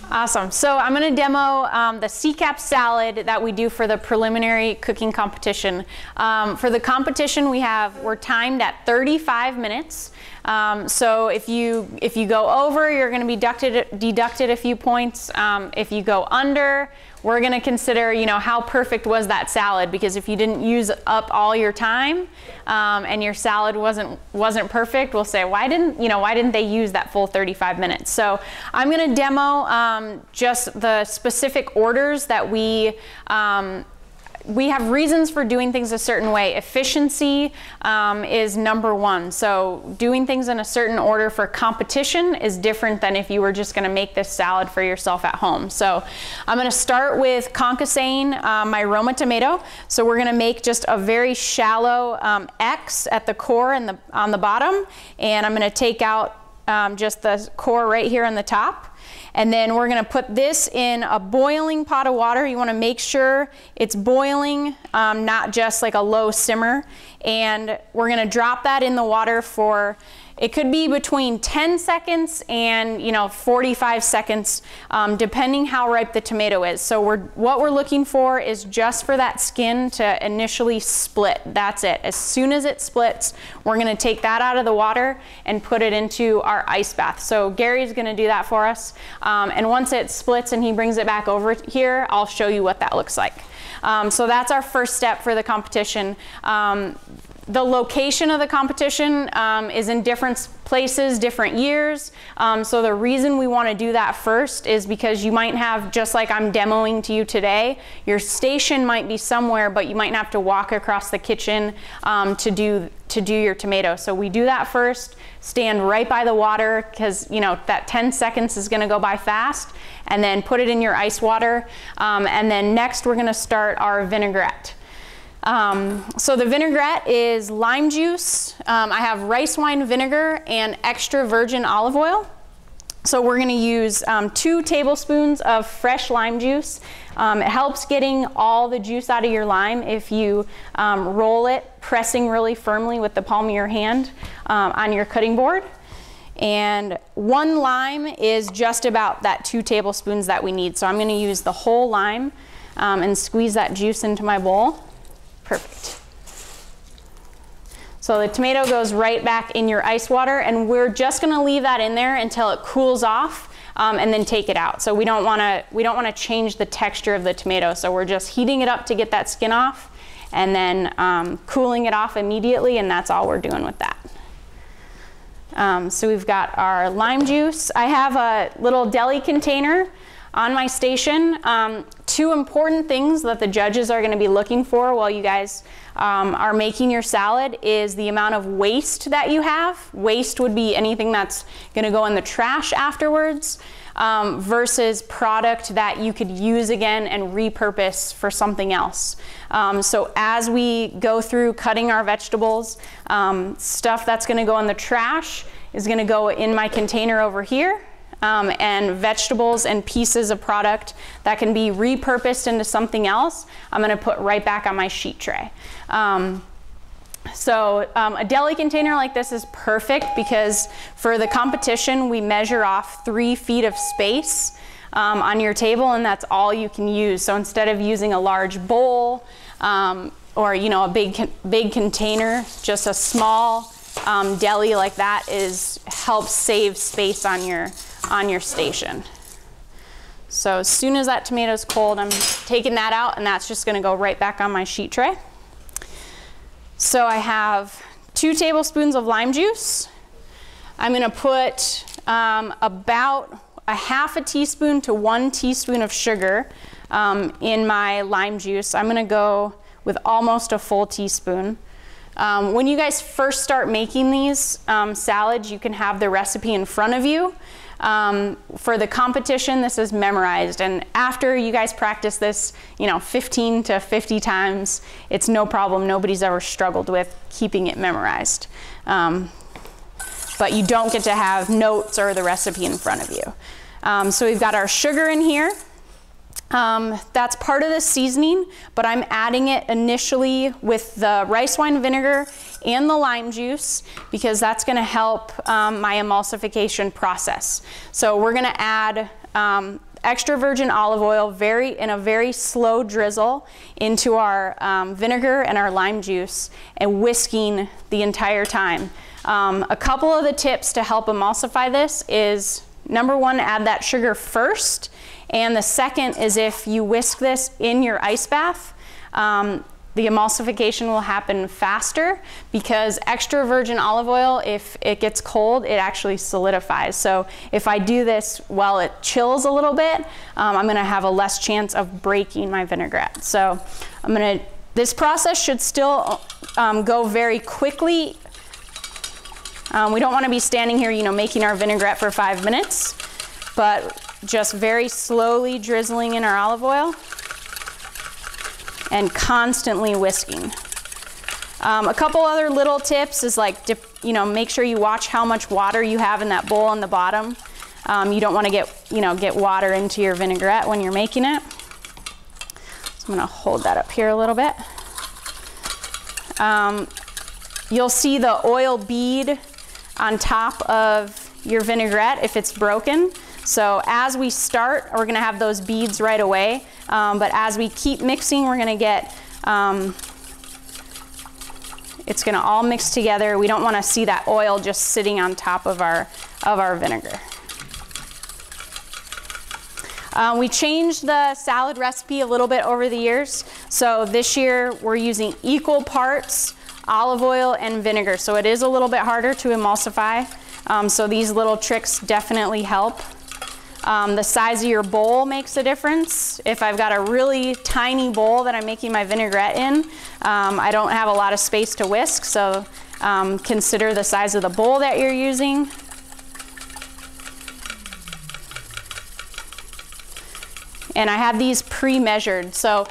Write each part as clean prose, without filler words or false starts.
Awesome. So I'm going to demo the CCAP salad that we do for the preliminary cooking competition. For the competition, we're timed at 35 minutes. So if you go over, you're going to be deducted a few points. If you go under, we're going to consider, how perfect was that salad, because if you didn't use up all your time and your salad wasn't perfect, we'll say, why didn't they use that full 35 minutes? So I'm going to demo just the specific orders that we have reasons for doing things a certain way. Efficiency is number one. So doing things in a certain order for competition is different than if you were just gonna make this salad for yourself at home. So I'm gonna start with concassane my Roma tomato. So we're gonna make just a very shallow X at the core and on the bottom. And I'm gonna take out just the core right here on the top. And then we're going to put this in a boiling pot of water. You want to make sure it's boiling, not just like a low simmer. And we're going to drop that in the water for, it could be between 10 seconds and 45 seconds, depending how ripe the tomato is. So what we're looking for is just for that skin to initially split. That's it. As soon as it splits, we're going to take that out of the water and put it into our ice bath. So Gary's going to do that for us. And once it splits and he brings it back over here, I'll show you what that looks like. So that's our first step for the competition. The location of the competition is in different places, different years. So the reason we want to do that first is because you might have, just like I'm demoing to you today, your station might be somewhere, but you might have to walk across the kitchen to do your tomato. So we do that first, stand right by the water, because that 10 seconds is going to go by fast, and then put it in your ice water. And then next we're going to start our vinaigrette. So the vinaigrette is lime juice. I have rice wine vinegar and extra virgin olive oil. So we're going to use 2 tablespoons of fresh lime juice. It helps getting all the juice out of your lime if you roll it, pressing really firmly with the palm of your hand on your cutting board. And 1 lime is just about that 2 tablespoons that we need. So I'm going to use the whole lime and squeeze that juice into my bowl. Perfect. So the tomato goes right back in your ice water, and we're just going to leave that in there until it cools off, and then take it out. So we don't want to change the texture of the tomato. So we're just heating it up to get that skin off, and then cooling it off immediately, and that's all we're doing with that. So we've got our lime juice. I have a little deli container on my station. 2 important things that the judges are going to be looking for while you guys are making your salad is the amount of waste that you have. Waste would be anything that's going to go in the trash afterwards, versus product that you could use again and repurpose for something else. So as we go through cutting our vegetables, stuff that's going to go in the trash is going to go in my container over here. And vegetables and pieces of product that can be repurposed into something else, I'm going to put right back on my sheet tray. A deli container like this is perfect because for the competition we measure off 3 feet of space on your table, and that's all you can use. So instead of using a large bowl or a big container, just a small deli like that helps save space on your station. So as soon as that tomato's cold, I'm taking that out, and that's just going to go right back on my sheet tray. So I have 2 tablespoons of lime juice. I'm going to put about a ½ teaspoon to 1 teaspoon of sugar in my lime juice. I'm going to go with almost a full teaspoon. When you guys first start making these salads, you can have the recipe in front of you. For the competition, this is memorized, and after you guys practice this 15 to 50 times, it's no problem. Nobody's ever struggled with keeping it memorized. But you don't get to have notes or the recipe in front of you. So we've got our sugar in here. That's part of the seasoning, but I'm adding it initially with the rice wine vinegar and the lime juice because that's going to help my emulsification process. So we're going to add extra virgin olive oil in a very slow drizzle into our vinegar and our lime juice, and whisking the entire time. A couple of the tips to help emulsify this is, number one, add that sugar first, and the second is if you whisk this in your ice bath, the emulsification will happen faster, because extra virgin olive oil, if it gets cold, it actually solidifies. So if I do this while it chills a little bit, I'm gonna have a less chance of breaking my vinaigrette. So this process should still go very quickly. We don't wanna be standing here, making our vinaigrette for 5 minutes, but just very slowly drizzling in our olive oil and constantly whisking. A couple other little tips is like, make sure you watch how much water you have in that bowl on the bottom. You don't want to get water into your vinaigrette when you're making it. So I'm going to hold that up here a little bit. You'll see the oil bead on top of your vinaigrette if it's broken. So as we start, we're gonna have those beads right away, but as we keep mixing, we're gonna get, it's gonna all mix together. We don't wanna see that oil just sitting on top of our vinegar. We changed the salad recipe a little bit over the years. So this year we're using equal parts olive oil and vinegar. So it is a little bit harder to emulsify. So these little tricks definitely help. The size of your bowl makes a difference. If I've got a really tiny bowl that I'm making my vinaigrette in, I don't have a lot of space to whisk, so consider the size of the bowl that you're using. And I have these pre-measured, so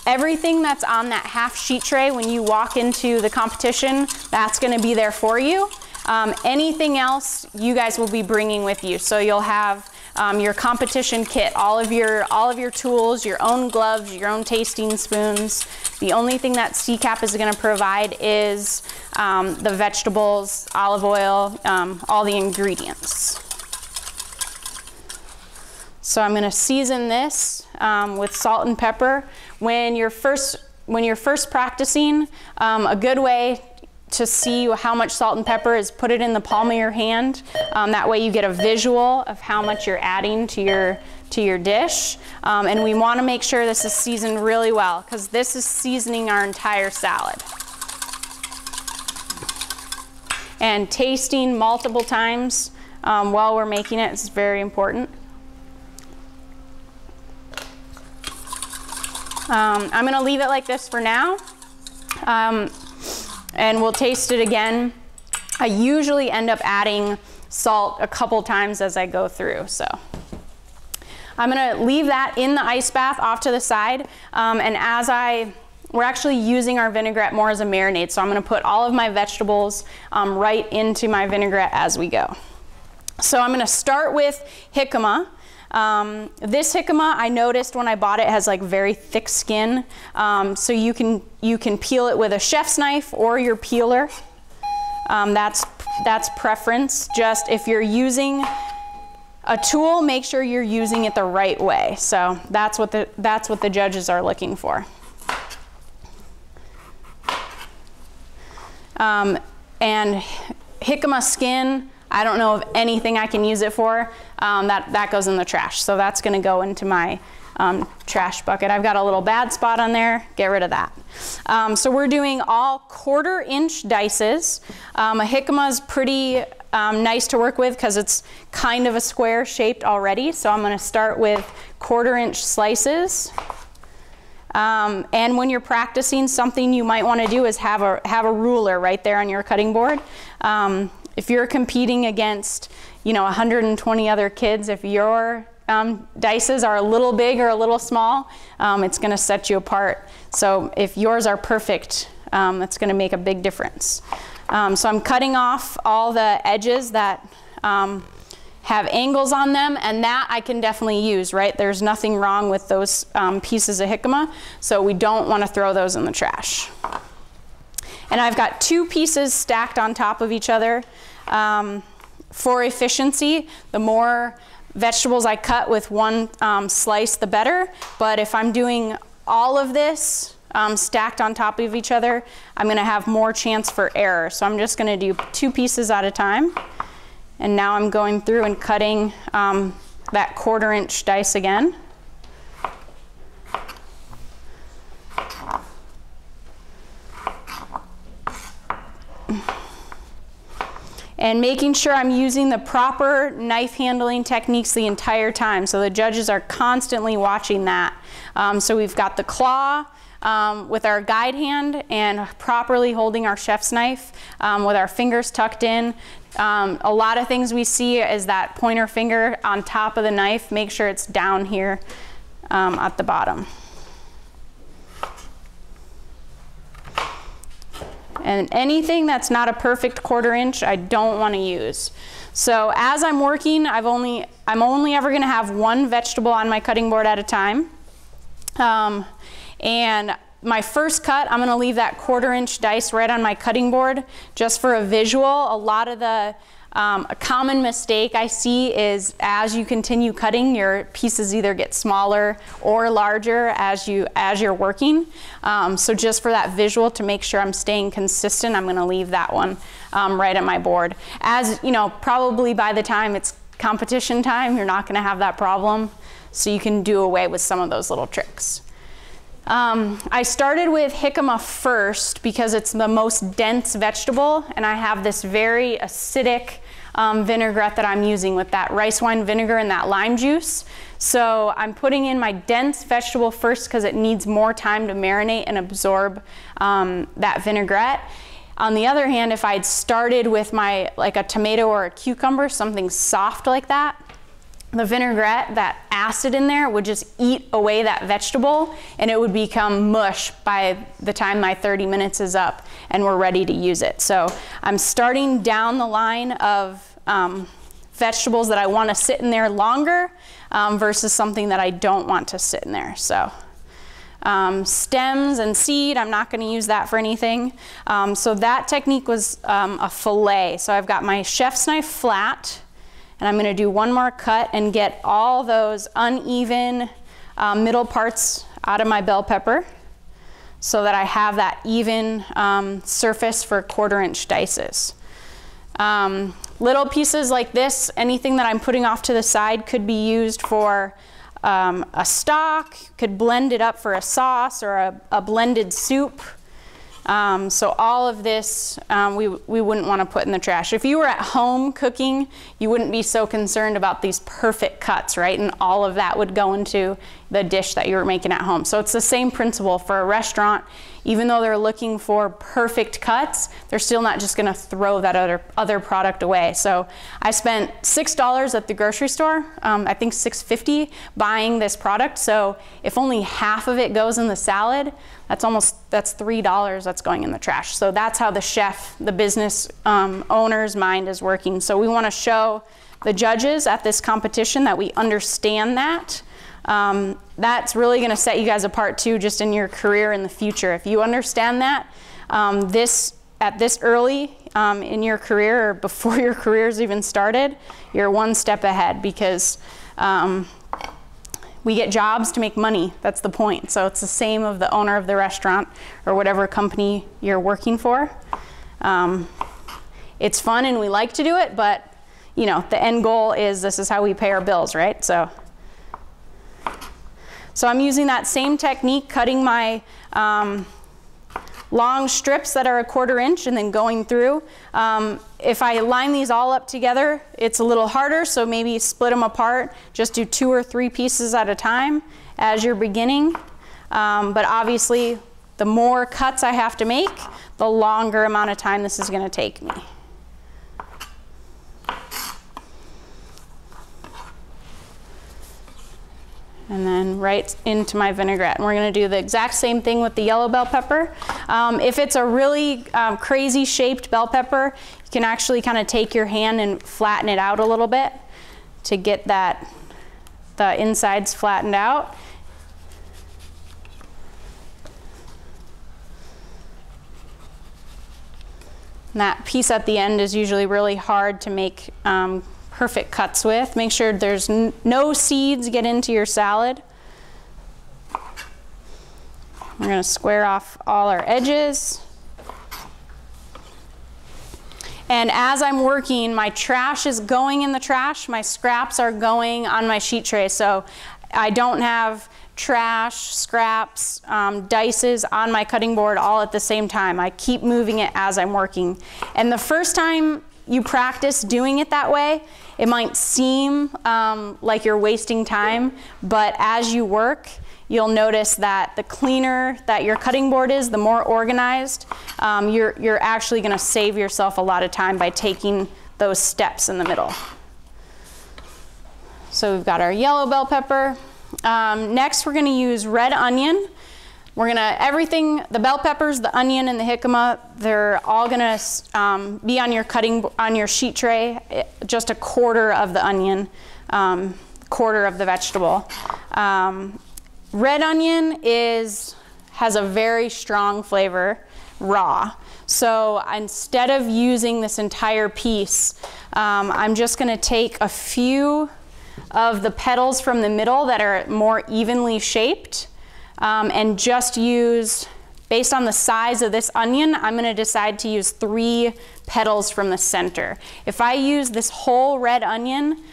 everything that's on that half sheet tray when you walk into the competition, that's gonna be there for you. Anything else you guys will be bringing with you. So you'll have your competition kit, all of your tools, your own gloves, your own tasting spoons. The only thing that CCAP is going to provide is the vegetables, olive oil, all the ingredients. So I'm going to season this with salt and pepper. When you're first practicing, a good way to see how much salt and pepper is put it in the palm of your hand. That way you get a visual of how much you're adding to your dish. And we want to make sure this is seasoned really well, because this is seasoning our entire salad. And tasting multiple times while we're making it is very important. I'm going to leave it like this for now. And we'll taste it again. I usually end up adding salt a couple times as I go through, so. I'm gonna leave that in the ice bath off to the side, and we're actually using our vinaigrette more as a marinade, so I'm gonna put all of my vegetables right into my vinaigrette as we go. So I'm gonna start with jicama. This jicama, I noticed when I bought it, has like very thick skin. So you can peel it with a chef's knife or your peeler. That's preference. Just if you're using a tool, make sure you're using it the right way. So that's what the judges are looking for. And jicama skin, I don't know of anything I can use it for. That goes in the trash. So that's gonna go into my trash bucket. I've got a little bad spot on there, get rid of that. So we're doing all 1/4 inch dices. A jicama is pretty nice to work with because it's kind of a square shaped already. So I'm gonna start with 1/4 inch slices. And when you're practicing, something you might wanna do is have a ruler right there on your cutting board. If you're competing against 120 other kids, if your dices are a little big or a little small, it's gonna set you apart. So if yours are perfect, that's gonna make a big difference. So I'm cutting off all the edges that have angles on them, and that I can definitely use, right? There's nothing wrong with those pieces of jicama, so we don't wanna throw those in the trash. And I've got 2 pieces stacked on top of each other. For efficiency, the more vegetables I cut with one slice, the better. But if I'm doing all of this stacked on top of each other, I'm gonna have more chance for error. So I'm just gonna do 2 pieces at a time. And now I'm going through and cutting that 1/4 inch dice again. And making sure I'm using the proper knife handling techniques the entire time. So the judges are constantly watching that. So we've got the claw with our guide hand and properly holding our chef's knife with our fingers tucked in. A lot of things we see is that pointer finger on top of the knife. Make sure it's down here at the bottom. And anything that's not a perfect 1/4 inch, I don't want to use. So as I'm working, I'm only ever going to have 1 vegetable on my cutting board at a time. And my first cut, I'm going to leave that 1/4 inch dice right on my cutting board just for a visual. A lot of the a common mistake I see is as you continue cutting, your pieces either get smaller or larger as you're working. So just for that visual, to make sure I'm staying consistent, I'm going to leave that one right at my board. As you know, probably by the time it's competition time, you're not going to have that problem, so you can do away with some of those little tricks. I started with jicama first because it's the most dense vegetable, and I have this very acidic vinaigrette that I'm using with that rice wine vinegar and that lime juice. So I'm putting in my dense vegetable first because it needs more time to marinate and absorb that vinaigrette. On the other hand, if I'd started with like a tomato or a cucumber, something soft like that, the vinaigrette, that acid in there, would just eat away that vegetable and it would become mush by the time my 30 minutes is up and we're ready to use it. So I'm starting down the line of vegetables that I want to sit in there longer versus something that I don't want to sit in there. So stems and seed, I'm not going to use that for anything. So that technique was a fillet. So I've got my chef's knife flat, and I'm going to do one more cut and get all those uneven middle parts out of my bell pepper so that I have that even surface for 1/4 inch dices. Little pieces like this, anything that I'm putting off to the side could be used for a stock, could blend it up for a sauce or a blended soup. So all of this we wouldn't want to put in the trash. If you were at home cooking, you wouldn't be so concerned about these perfect cuts, right? And all of that would go into the dish that you were making at home. So it's the same principle for a restaurant. Even though they're looking for perfect cuts, they're still not just going to throw that other product away. So I spent $6 at the grocery store, I think $6.50 buying this product. So if only half of it goes in the salad, that's $3 that's going in the trash. So that's how the chef, the business owner's mind is working. So we want to show the judges at this competition that we understand that. That's really going to set you guys apart too, just in your career in the future. If you understand that at this early in your career, or before your career's even started, you're one step ahead, because we get jobs to make money. That's the point. So it's the same of the owner of the restaurant or whatever company you're working for. It's fun and we like to do it, but you know, the end goal is this is how we pay our bills, right? So I'm using that same technique, cutting my long strips that are a 1/4 inch and then going through. If I line these all up together, it's a little harder, so maybe split them apart. Just do 2 or 3 pieces at a time as you're beginning. But obviously, the more cuts I have to make, the longer amount of time this is going to take me. And then right into my vinaigrette. And we're going to do the exact same thing with the yellow bell pepper. If it's a really crazy shaped bell pepper, you can actually kind of take your hand and flatten it out a little bit to get the insides flattened out. And that piece at the end is usually really hard to make perfect cuts with. Make sure there's no seeds get into your salad. We're going to square off all our edges. And as I'm working, my trash is going in the trash, my scraps are going on my sheet tray. So I don't have trash, scraps, dices on my cutting board all at the same time. I keep moving it as I'm working. And the first time you practice doing it that way, it might seem like you're wasting time, but as you work, you'll notice that the cleaner that your cutting board is, the more organized, you're actually going to save yourself a lot of time by taking those steps in the middle. So we've got our yellow bell pepper. Next we're going to use red onion. We're going to, everything, the bell peppers, the onion, and the jicama, they're all going to be on your sheet tray, just a quarter of the onion, quarter of the vegetable. Red onion has a very strong flavor raw. So instead of using this entire piece, I'm just going to take a few of the petals from the middle that are more evenly shaped and just use, based on the size of this onion, I'm going to decide to use 3 petals from the center. If I use this whole red onion,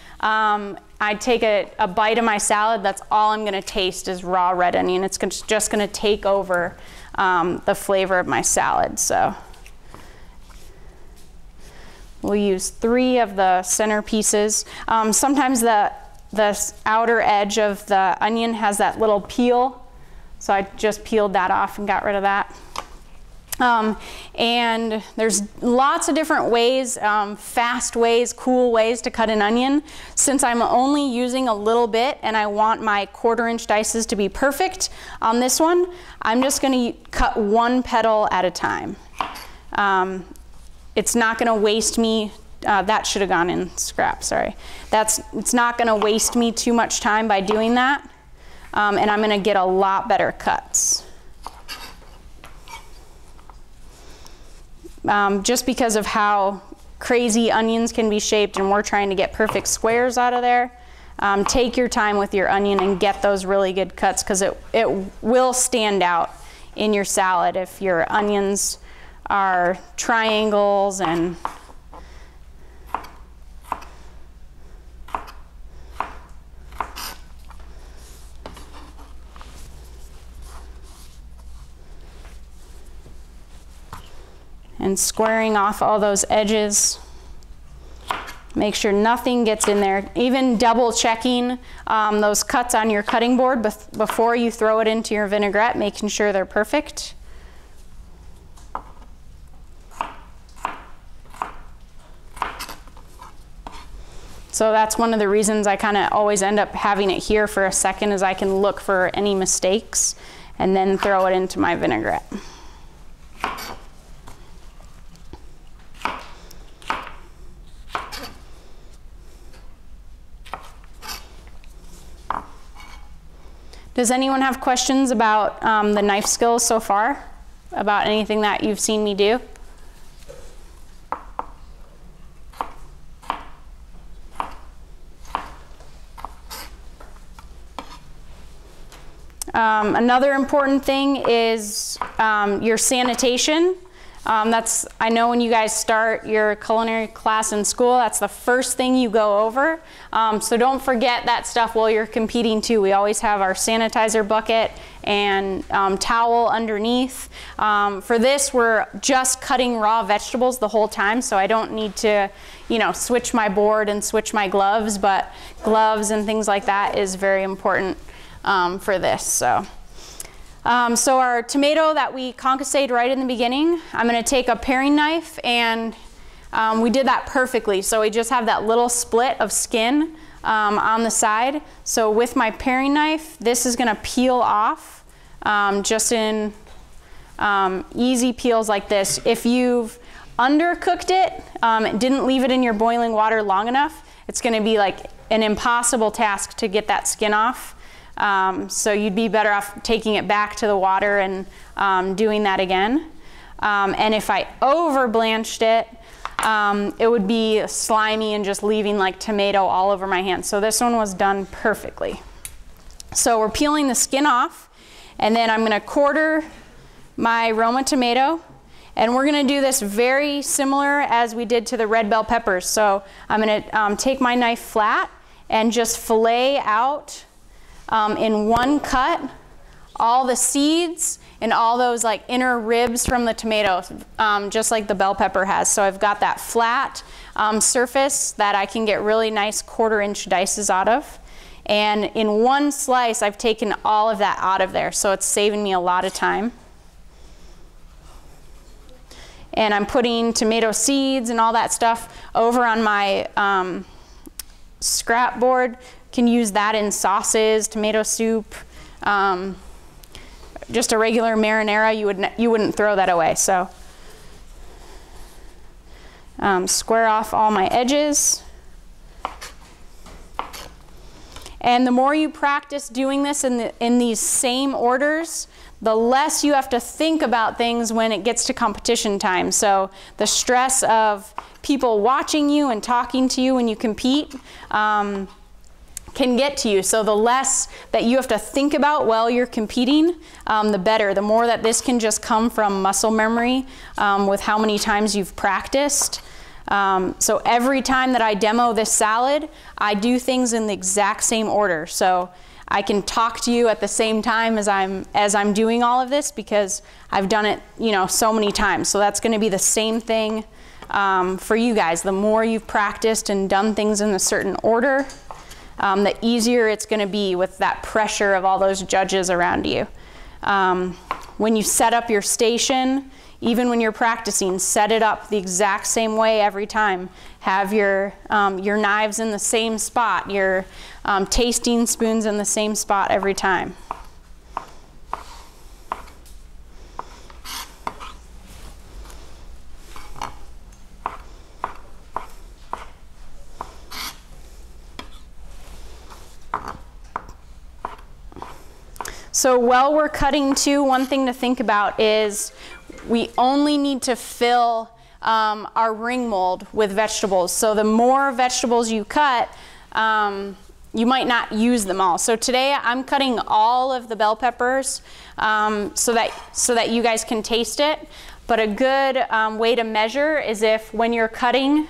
I take a bite of my salad, that's all I'm going to taste is raw red onion. It's just going to take over the flavor of my salad. So we'll use 3 of the center pieces. Sometimes the outer edge of the onion has that little peel, so I just peeled that off and got rid of that. And there's lots of different ways, fast ways, cool ways to cut an onion. Since I'm only using a little bit and I want my 1/4-inch dices to be perfect on this one, I'm just going to cut 1 petal at a time. It's not going to waste me, that should have gone in scrap, sorry. It's not going to waste me too much time by doing that, and I'm going to get a lot better cuts. Just because of how crazy onions can be shaped and we're trying to get perfect squares out of there, take your time with your onion and get those really good cuts, because it will stand out in your salad if your onions are triangles and squaring off all those edges. Make sure nothing gets in there. Even double checking those cuts on your cutting board before you throw it into your vinaigrette, making sure they're perfect. So that's one of the reasons I kind of always end up having it here for a second, is I can look for any mistakes and then throw it into my vinaigrette. Does anyone have questions about the knife skills so far? About anything that you've seen me do? Another important thing is your sanitation. I know when you guys start your culinary class in school, that's the first thing you go over. So don't forget that stuff while you're competing too. We always have our sanitizer bucket and towel underneath. For this, we're just cutting raw vegetables the whole time, so I don't need to, switch my board and switch my gloves, but gloves and things like that is very important for this. So our tomato that we concassed right in the beginning, I'm going to take a paring knife, and we did that perfectly. So we just have that little split of skin on the side. So with my paring knife, this is going to peel off just in easy peels like this. If you've undercooked it, didn't leave it in your boiling water long enough, it's going to be like an impossible task to get that skin off. So you'd be better off taking it back to the water and doing that again. And if I over blanched it, it would be slimy and just leaving like tomato all over my hand. So this one was done perfectly. So we're peeling the skin off, and then I'm gonna quarter my Roma tomato, and we're gonna do this very similar as we did to the red bell peppers. So I'm gonna take my knife flat and just fillet out in one cut all the seeds and all those like inner ribs from the tomato, just like the bell pepper has. So I've got that flat surface that I can get really nice 1/4 inch dices out of. And in one slice, I've taken all of that out of there, so it's saving me a lot of time. And I'm putting tomato seeds and all that stuff over on my scrap board. Can use that in sauces, tomato soup, just a regular marinara. You wouldn't throw that away. So square off all my edges. And the more you practice doing this in these same orders, the less you have to think about things when it gets to competition time. So the stress of people watching you and talking to you when you compete can get to you. So the less that you have to think about while you're competing, the better. The more that this can just come from muscle memory with how many times you've practiced. So every time that I demo this salad, I do things in the exact same order. So I can talk to you at the same time as I'm doing all of this, because I've done it, you know, so many times. So that's going to be the same thing for you guys. The more you've practiced and done things in a certain order, the easier it's going to be with that pressure of all those judges around you. When you set up your station, even when you're practicing, set it up the exact same way every time. Have your knives in the same spot, your tasting spoons in the same spot every time. So while we're cutting too, one thing to think about is we only need to fill our ring mold with vegetables. So the more vegetables you cut, you might not use them all. So today I'm cutting all of the bell peppers so that you guys can taste it. But a good way to measure is if when you're cutting,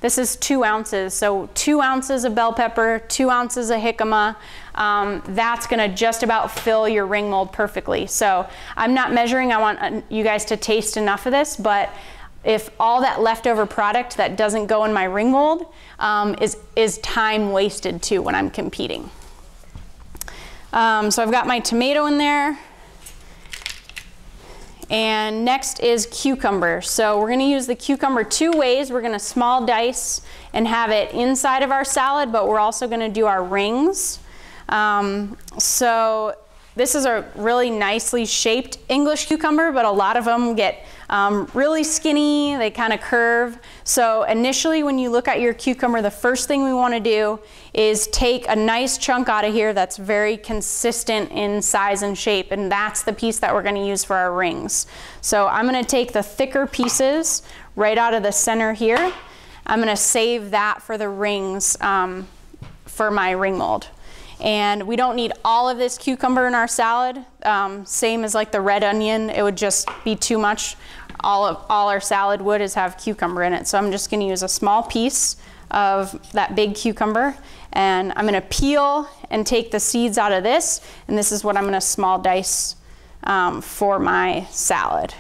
this is 2 ounces. So 2 ounces of bell pepper, 2 ounces of jicama. That's gonna just about fill your ring mold perfectly. So I'm not measuring, I want you guys to taste enough of this, but if all that leftover product that doesn't go in my ring mold is time wasted too when I'm competing. So I've got my tomato in there. And next is cucumber. So we're gonna use the cucumber 2 ways. We're gonna small dice and have it inside of our salad, but we're also gonna do our rings. So this is a really nicely shaped English cucumber, but a lot of them get really skinny, they kind of curve. So initially when you look at your cucumber, the first thing we want to do is take a nice chunk out of here that's very consistent in size and shape, and that's the piece that we're going to use for our rings. So I'm going to take the thicker pieces right out of the center here. I'm going to save that for the rings for my ring mold. And we don't need all of this cucumber in our salad. Same as like the red onion, it would just be too much. All our salad would is have cucumber in it. So I'm just gonna use a small piece of that big cucumber, and I'm gonna peel and take the seeds out of this, and this is what I'm gonna small dice for my salad.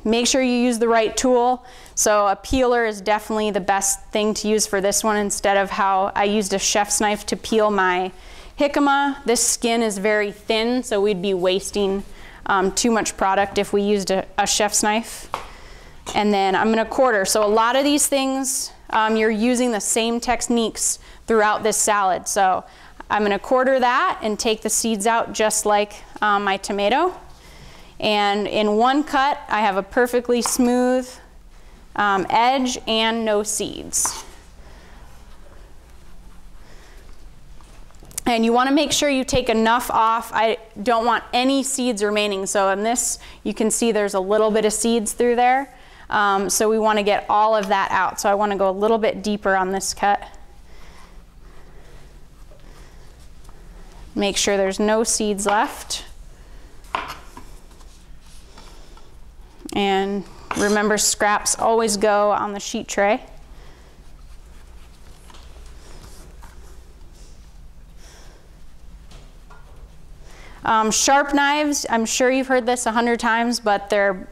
Make sure you use the right tool. So a peeler is definitely the best thing to use for this one, instead of how I used a chef's knife to peel my jicama. This skin is very thin, so we'd be wasting too much product if we used a chef's knife. And then I'm gonna quarter. So a lot of these things, you're using the same techniques throughout this salad. So I'm gonna quarter that and take the seeds out just like my tomato. And in one cut, I have a perfectly smooth edge and no seeds. And you want to make sure you take enough off. I don't want any seeds remaining. So in this, you can see there's a little bit of seeds through there. So we want to get all of that out. So I want to go a little bit deeper on this cut. Make sure there's no seeds left. And remember, scraps always go on the sheet tray. Sharp knives, I'm sure you've heard this 100 times, but they're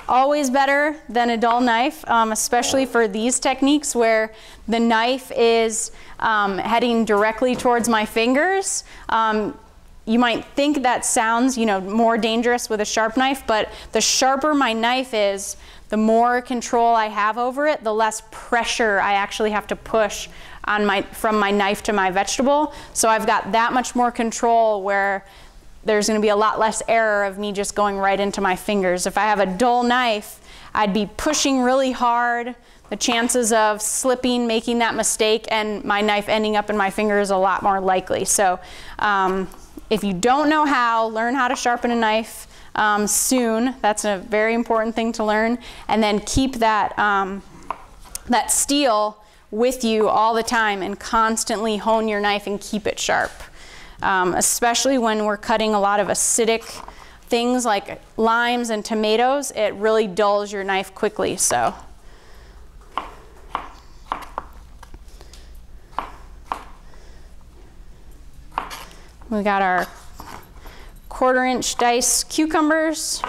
always better than a dull knife, especially for these techniques where the knife is heading directly towards my fingers. You might think that sounds, more dangerous with a sharp knife, but the sharper my knife is, the more control I have over it, the less pressure I actually have to push on from my knife to my vegetable. So I've got that much more control where there's going to be a lot less error of me just going right into my fingers. If I have a dull knife, I'd be pushing really hard. The chances of slipping, making that mistake, and my knife ending up in my finger is a lot more likely. So if you don't know how, learn how to sharpen a knife soon. That's a very important thing to learn. And then keep that, that steel with you all the time and constantly hone your knife and keep it sharp. Especially when we're cutting a lot of acidic things like limes and tomatoes, it really dulls your knife quickly. So we got our 1/4-inch dice cucumbers.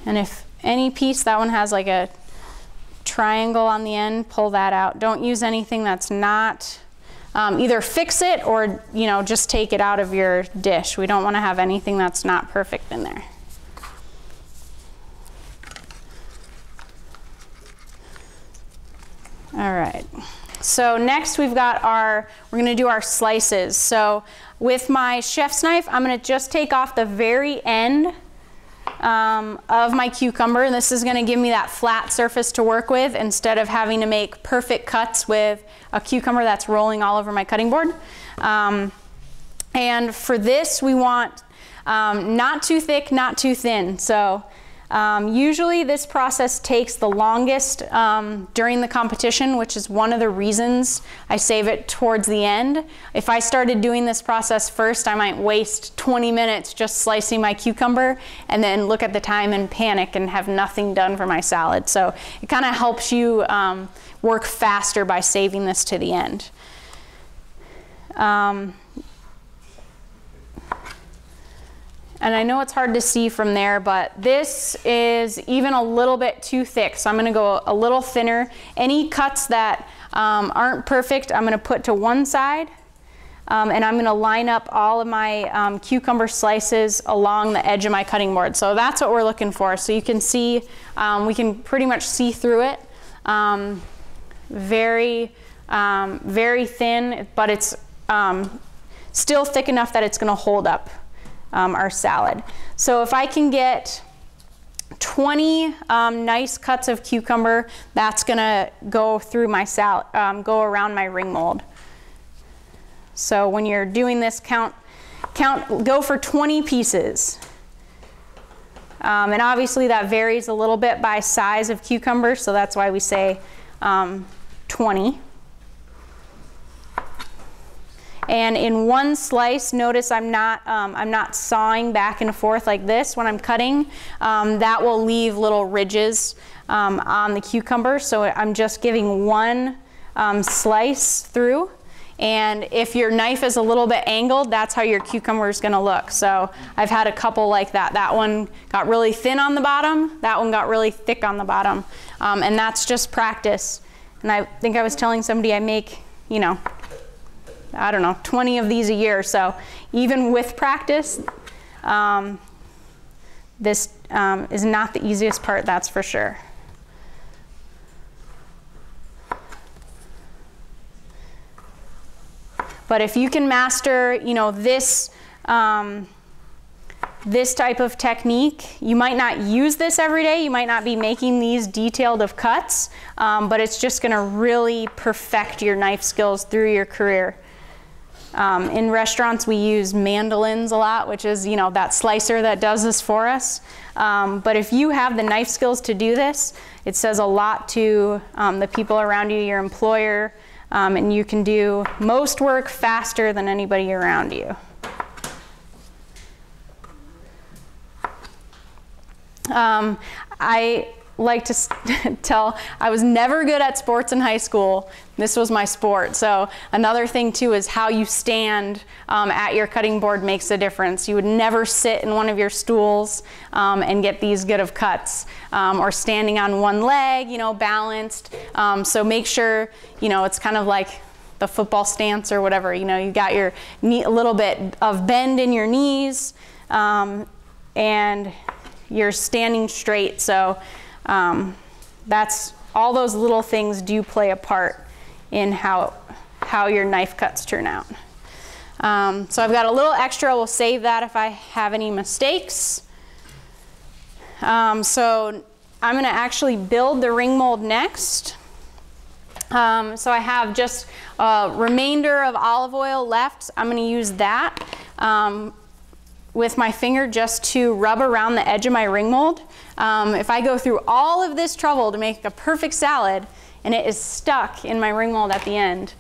And if any piece, that one has like a triangle on the end, pull that out. Don't use anything that's not, either fix it or just take it out of your dish. We don't want to have anything that's not perfect in there. All right, so next we've got we're going to do our slices. So with my chef's knife, I'm going to just take off the very end of my cucumber. This is going to give me that flat surface to work with instead of having to make perfect cuts with a cucumber that's rolling all over my cutting board. And for this, we want not too thick, not too thin. So usually this process takes the longest during the competition, which is one of the reasons I save it towards the end. If I started doing this process first, I might waste 20 minutes just slicing my cucumber and then look at the time and panic and have nothing done for my salad. So it kind of helps you work faster by saving this to the end. And I know it's hard to see from there, but this is even a little bit too thick. So I'm going to go a little thinner. Any cuts that aren't perfect, I'm going to put to one side. And I'm going to line up all of my cucumber slices along the edge of my cutting board. So that's what we're looking for. So you can see, we can pretty much see through it. Very thin, but it's still thick enough that it's going to hold up our salad. So if I can get 20 nice cuts of cucumber, that's going to go through my salad, go around my ring mold. So when you're doing this, go for 20 pieces. And obviously that varies a little bit by size of cucumber, so that's why we say 20. And in one slice, notice I'm not sawing back and forth like this when I'm cutting. That will leave little ridges on the cucumber, so I'm just giving one slice through. And if your knife is a little bit angled, that's how your cucumber is going to look. So I've had a couple like that. That one got really thin on the bottom. That one got really thick on the bottom. And that's just practice. And I think I was telling somebody I make, I don't know, 20 of these a year. So even with practice, this is not the easiest part, that's for sure. But if you can master, this this type of technique. You might not use this every day, you might not be making these detailed of cuts, but it's just gonna really perfect your knife skills through your career. In restaurants we use mandolins a lot, which is, you know, that slicer that does this for us. But if you have the knife skills to do this, it says a lot to the people around you, your employer, and you can do most work faster than anybody around you. I like to tell, I was never good at sports in high school. This was my sport. So another thing too is how you stand at your cutting board makes a difference. You would never sit in one of your stools and get these good of cuts, or standing on one leg, you know, balanced. So make sure, you know, it's kind of like the football stance or whatever, you know, you got your knee, a little bit of bend in your knees, and you're standing straight. So that's, all those little things do play a part in how your knife cuts turn out. So I've got a little extra, we'll save that if I have any mistakes. So I'm gonna actually build the ring mold next. So I have just a remainder of olive oil left. I'm gonna use that with my finger just to rub around the edge of my ring mold. If I go through all of this trouble to make a perfect salad and it is stuck in my ring mold at the end,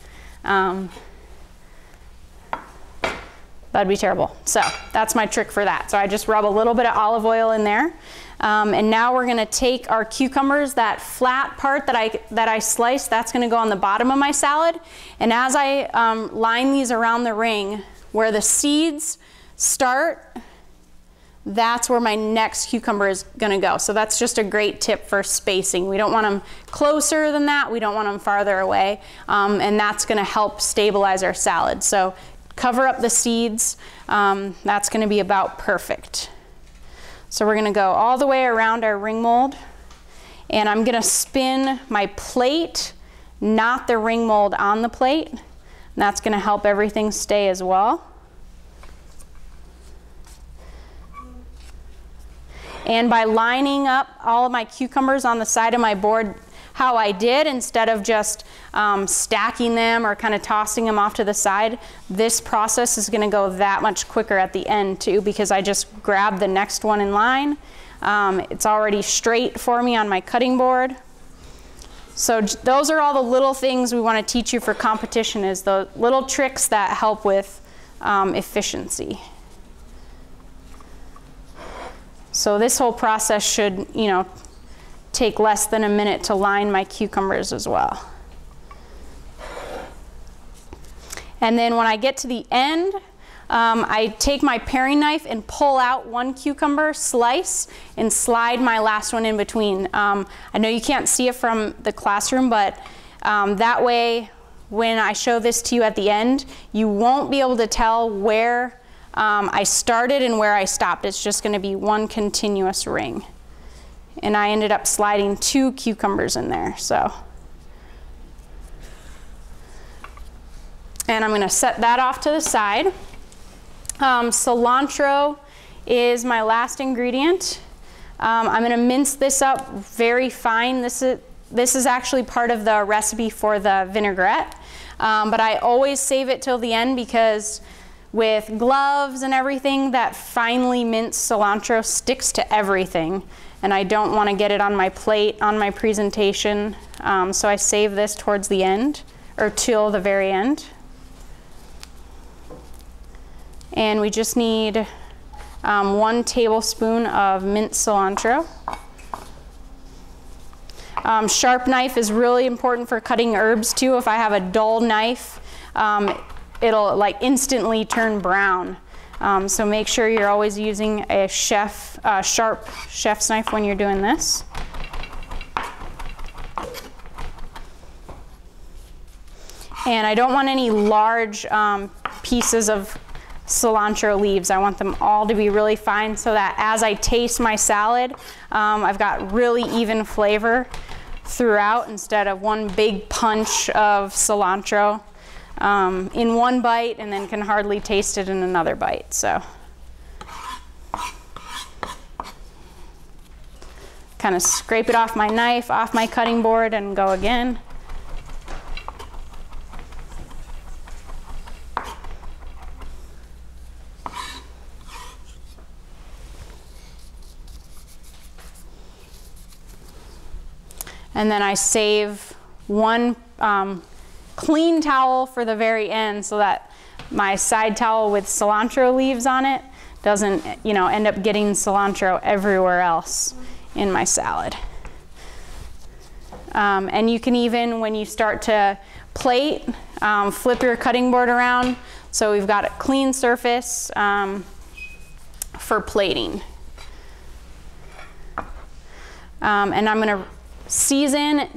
that'd be terrible. So that's my trick for that. So I just rub a little bit of olive oil in there. And now we're gonna take our cucumbers, that flat part that I sliced, that's gonna go on the bottom of my salad. And as I line these around the ring, where the seeds start, that's where my next cucumber is gonna go. So that's just a great tip for spacing. We don't want them closer than that, we don't want them farther away, and that's gonna help stabilize our salad. So cover up the seeds, that's gonna be about perfect. So we're gonna go all the way around our ring mold, and I'm gonna spin my plate, not the ring mold on the plate, and that's gonna help everything stay as well. And by lining up all of my cucumbers on the side of my board how I did, instead of just stacking them or kind of tossing them off to the side, this process is gonna go that much quicker at the end too, because I just grab the next one in line. It's already straight for me on my cutting board. So those are all the little things we wanna teach you for competition, is the little tricks that help with efficiency. So this whole process should, you know, take less than a minute to line my cucumbers as well. And then when I get to the end, I take my paring knife and pull out one cucumber slice and slide my last one in between. I know you can't see it from the classroom, but that way when I show this to you at the end, you won't be able to tell where I started and where I stopped. It's just gonna be one continuous ring. And I ended up sliding 2 cucumbers in there, so. And I'm gonna set that off to the side. Cilantro is my last ingredient. I'm gonna mince this up very fine. This is actually part of the recipe for the vinaigrette, but I always save it till the end, because with gloves and everything, that finely minced cilantro sticks to everything, and I don't want to get it on my plate, on my presentation, so I save this towards the end, or till the very end. And we just need 1 tablespoon of minced cilantro. Sharp knife is really important for cutting herbs too. If I have a dull knife, it'll like instantly turn brown. So make sure you're always using a sharp chef's knife when you're doing this. And I don't want any large pieces of cilantro leaves. I want them all to be really fine, so that as I taste my salad, I've got really even flavor throughout, instead of one big punch of cilantro in one bite and then can hardly taste it in another bite. So kind of scrape it off my knife, off my cutting board, and go again. And then I save one clean towel for the very end so that my side towel with cilantro leaves on it doesn't, you know, end up getting cilantro everywhere else in my salad. And you can even, when you start to plate, flip your cutting board around so we've got a clean surface for plating. And I'm going to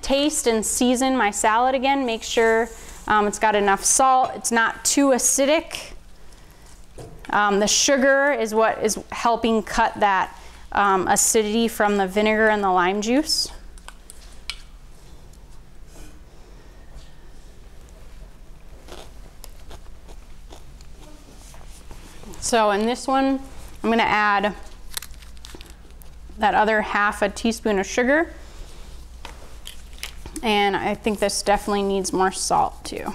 taste and season my salad again. Make sure it's got enough salt. It's not too acidic. The sugar is what is helping cut that acidity from the vinegar and the lime juice. So in this one, I'm going to add that other half a teaspoon of sugar. And I think this definitely needs more salt too.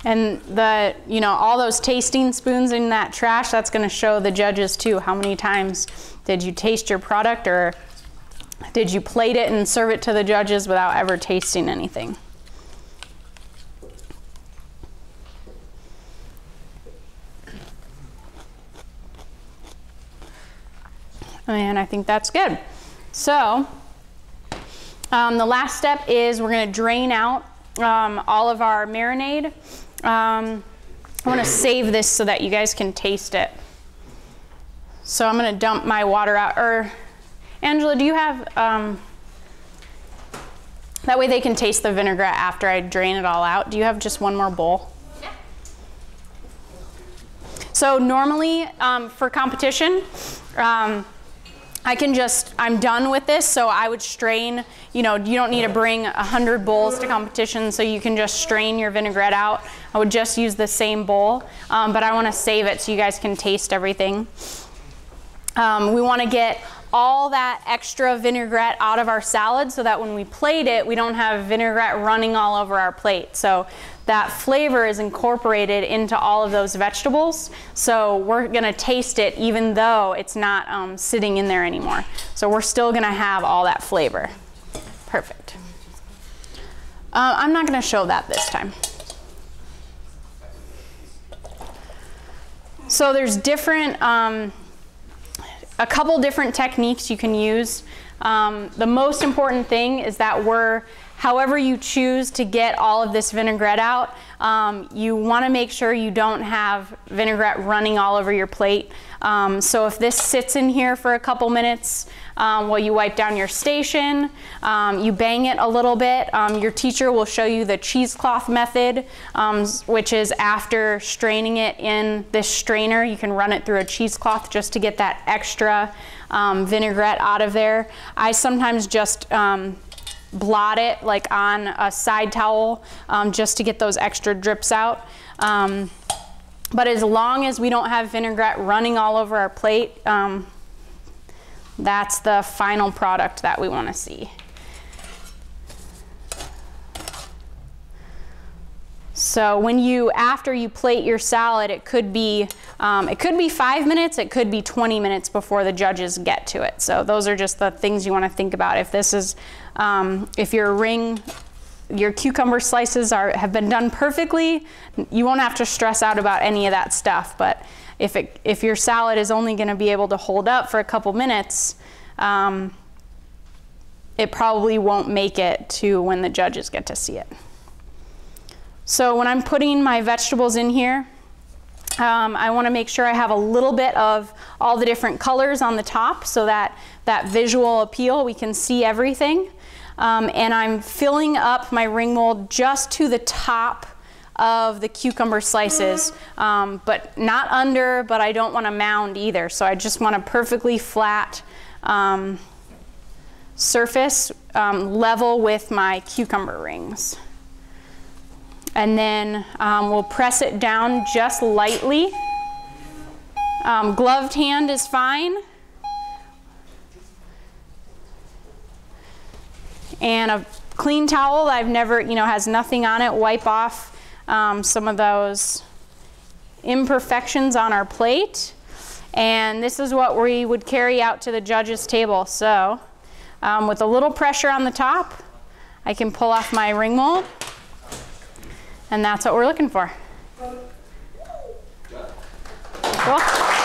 And all those tasting spoons in that trash, that's going to show the judges too. How many times did you taste your product, or did you plate it and serve it to the judges without ever tasting anything? And I think that's good. So the last step is we're going to drain out all of our marinade. I want to save this so that you guys can taste it. So I'm going to dump my water out. Or Angela, do you have, that way they can taste the vinaigrette after I drain it all out. Do you have just one more bowl? Yeah. So normally for competition, I'm done with this, so I would strain, you don't need to bring 100 bowls to competition, so you can just strain your vinaigrette out. I would just use the same bowl, but I want to save it so you guys can taste everything. We want to get all that extra vinaigrette out of our salad so that when we plate it, we don't have vinaigrette running all over our plate. So that flavor is incorporated into all of those vegetables. So we're going to taste it even though it's not sitting in there anymore. So we're still going to have all that flavor. Perfect. I'm not going to show that this time. So there's different, a couple different techniques you can use. The most important thing is that however you choose to get all of this vinaigrette out, you want to make sure you don't have vinaigrette running all over your plate. So if this sits in here for a couple minutes while you wipe down your station, you bang it a little bit. Your teacher will show you the cheesecloth method, which is after straining it in this strainer, you can run it through a cheesecloth just to get that extra vinaigrette out of there. I sometimes just blot it like on a side towel just to get those extra drips out. But as long as we don't have vinaigrette running all over our plate, that's the final product that we want to see. So after you plate your salad, it could be 5 minutes, it could be 20 minutes before the judges get to it. So those are just the things you want to think about. If this is, if your cucumber slices have been done perfectly, you won't have to stress out about any of that stuff. But if your salad is only going to be able to hold up for a couple minutes, it probably won't make it to when the judges get to see it. So when I'm putting my vegetables in here, I want to make sure I have a little bit of all the different colors on the top so that visual appeal, we can see everything. And I'm filling up my ring mold just to the top of the cucumber slices, but not under, but I don't want to mound either. So I just want a perfectly flat surface level with my cucumber rings. And then we'll press it down just lightly Gloved hand is fine. And a clean towel that I've never, has nothing on it, wipe off some of those imperfections on our plate. And this is what we would carry out to the judges' table. So with a little pressure on the top, I can pull off my ring mold. And that's what we're looking for. Cool.